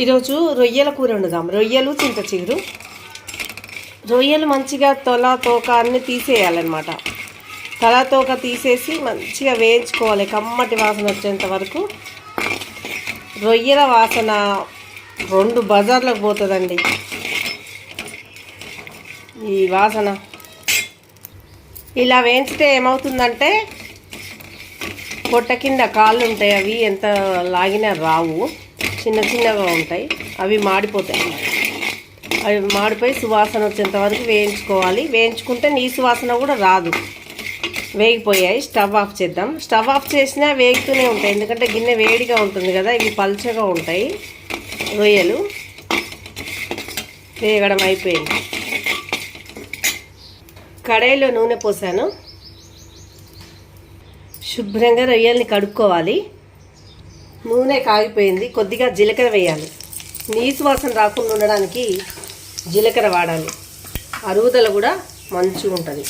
ఈరోజు రొయ్యల కూర వండుదాం. రొయ్యలు చింత చిగురు. రొయ్యలు మంచిగా తోక అన్నీ తీసేయాలన్నమాట. తోక తీసేసి మంచిగా వేయించుకోవాలి కమ్మటి వాసన వచ్చేంత వరకు. రొయ్యల వాసన 2 బజార్లకు పోతుందండి ఈ వాసన. ఇలా వేయించితే ఏమవుతుందంటే పొట్ట కింద కాళ్ళు ఉంటాయి, అవి ఎంత లాగినా రావు, చిన్నగా ఉంటాయి, అవి మాడిపోతాయి. అవి మాడిపోయి సువాసన వచ్చేంత వరకు వేయించుకోవాలి. వేయించుకుంటే నీ సువాసన కూడా రాదు. వేగిపోయాయి, స్టవ్ ఆఫ్ చేద్దాం. స్టవ్ ఆఫ్ చేసినా వేగుతూనే ఉంటాయి, ఎందుకంటే గిన్నె వేడిగా ఉంటుంది కదా. ఇవి పల్చగా ఉంటాయి రొయ్యలు. వేగడం అయిపోయింది. కడాయిలో నూనె పోసాను. శుభ్రంగా రొయ్యల్ని కడుక్కోవాలి. నూనె కాగిపోయింది. కొద్దిగా జీలకర్ర వేయాలి. నీసు వాసన రాకుండా ఉండడానికి జీలకర్ర వాడాలి. అరుగుదల కూడా మంచిగా ఉంటుంది.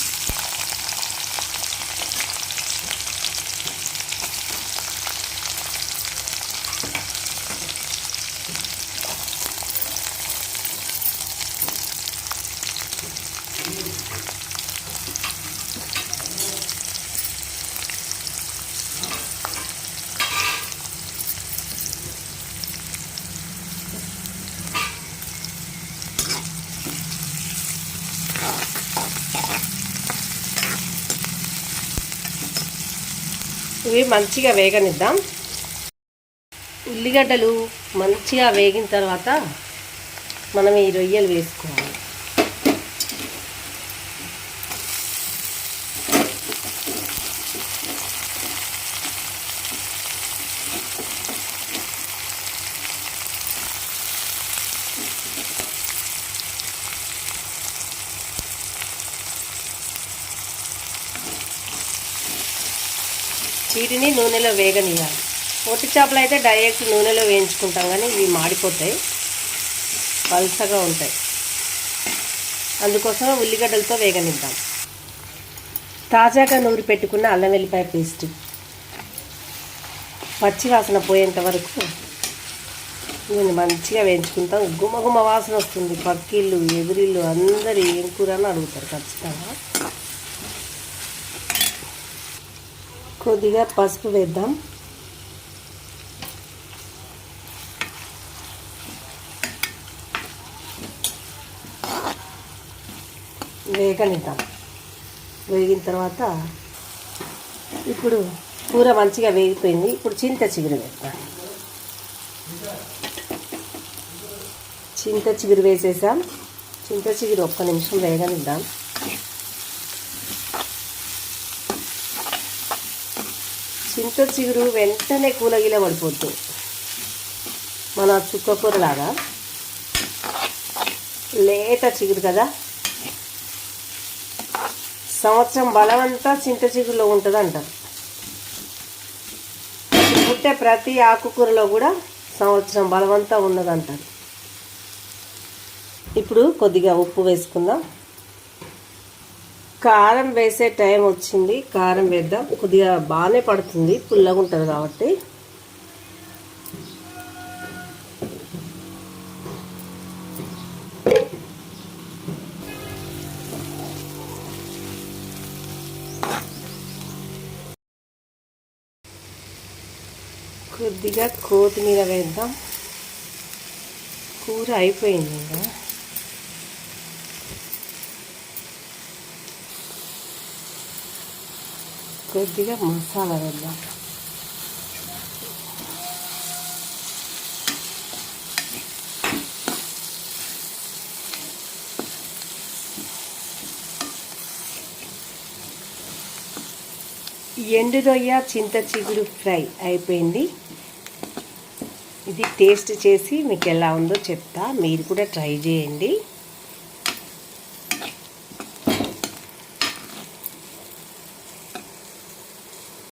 ఇవి మంచిగా వేగనిద్దాం. ఉల్లిగడ్డలు మంచిగా వేగిన తర్వాత మనం ఈ రొయ్యలు వేసుకోవాలి. వీటిని నూనెలో వేగనియాలి. ఒట్టి చేపలు అయితే డైరెక్ట్ నూనెలో వేయించుకుంటాం, కానీ ఇవి మాడిపోతాయి, పల్చగా ఉంటాయి. అందుకోసం ఉల్లిగడ్డలతో వేగనిద్దాం. తాజాగా నూరి పెట్టుకున్న అల్లం వెల్లిపాయ పేస్ట్ పచ్చి వాసన పోయేంత వరకు నేను మంచిగా వేయించుకుంటాం. గుమగుమ వాసన వస్తుంది. పక్కిళ్ళు ఎదురిళ్ళు అందరు ఏం కూర అని అడుగుతారు ఖచ్చితంగా. కొద్దిగా పసుపు వేద్దాం. వేగనిద్దాం. వేగిన తర్వాత ఇప్పుడు కూర మంచిగా వేగిపోయింది. ఇప్పుడు చింత చిగురు వేద్దాం. చింత చిగురు వేసేసాం. చింత చిగురు 1 నిమిషం వేగనిద్దాం. చింత చిగురు వెంటనే కూలగిల పడిపోద్దు, మన చుక్కకూరలాగా. లేత చిగురు కదా, సంవత్సరం బలమంతా చింత చిగురులో ఉంటుంది అంటారు. పుట్టే ప్రతి ఆకుకూరలో కూడా సంవత్సరం బలమంతా ఉన్నదంటారు. ఇప్పుడు కొద్దిగా ఉప్పు వేసుకుందాం. కారం వేసే టైం వచ్చింది. కారం వేద్దాం. కొద్దిగా బాగానే పడుతుంది, పుల్లగా ఉంటుంది కాబట్టి. కొద్దిగా కొత్తిమీర వేద్దాం. కూర అయిపోయింది ఇంకా. కొద్దిగా మసాలా వేద్దాం. ఎండు రొయ్య చింత చిగురు ఫ్రై అయిపోయింది. ఇది టేస్ట్ చేసి మీకు ఎలా ఉందో చెప్తా. మీరు కూడా ట్రై చేయండి.